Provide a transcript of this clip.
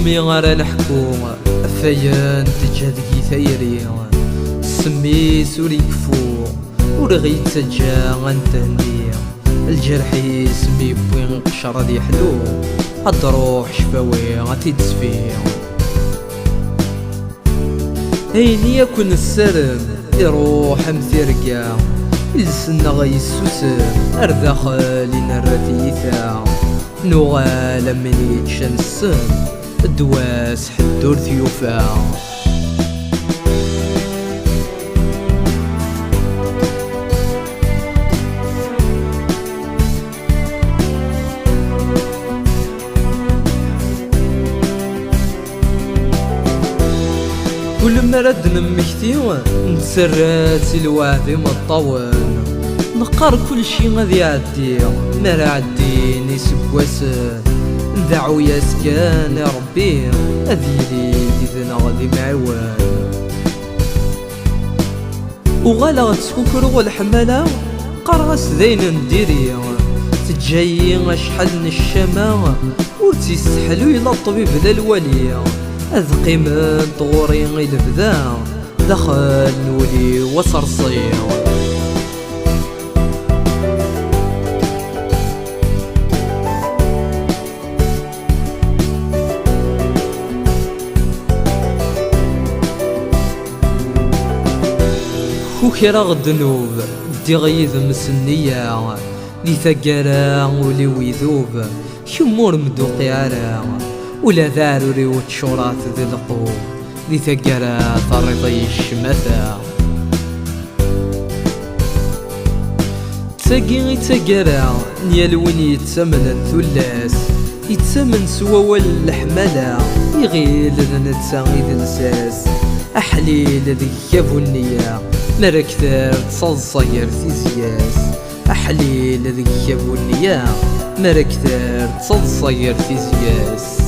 مي غير الحكومة فيان تجهدكي ثيري سمي سوري كفو ورغي تجا غنتهني الجرح يسمي بوين قشرة دي حلو هاد روح شفاوي غاتي تسفي هيني يكون السرم يروح مثيرقا السنة غيسوسم ارداخل نرثيثا نوغال من يتشن السن الدواس حدور ثيوفا كل ما رد نمكتي نتسرات الوعد مطول نقار كل شي غادي يعدي ما راه عدي نسبواس ندعو يا سكان يا ربي اذيلي ديدنا غادي معوان وغالا غتسكوكرو الحمالة قرغس داين نديري تجايي شحال من الشماغ ورتيستحلو الى الطبيب ذا الولي أذقي من طغوري غيد بدا دخل نولي وصرصي خوكي راه غدنوب دي غيظ مسنية لي ثقارا ولي ويذوب شمور مدوقي عرا ولا ذاروري وتشورات ذي القوم ذي ثقرات الرضي الشمثا تساقي تساقرا نيال وين يتسمن الثلاث يتسمن سوا الحمالة يغيل ذنتسا غيد الساس أحليل ذي كابو النية مرا كثر تصلصير تيزياس أحليل ذي كابو النية مرا كثر تصلصير تيزياس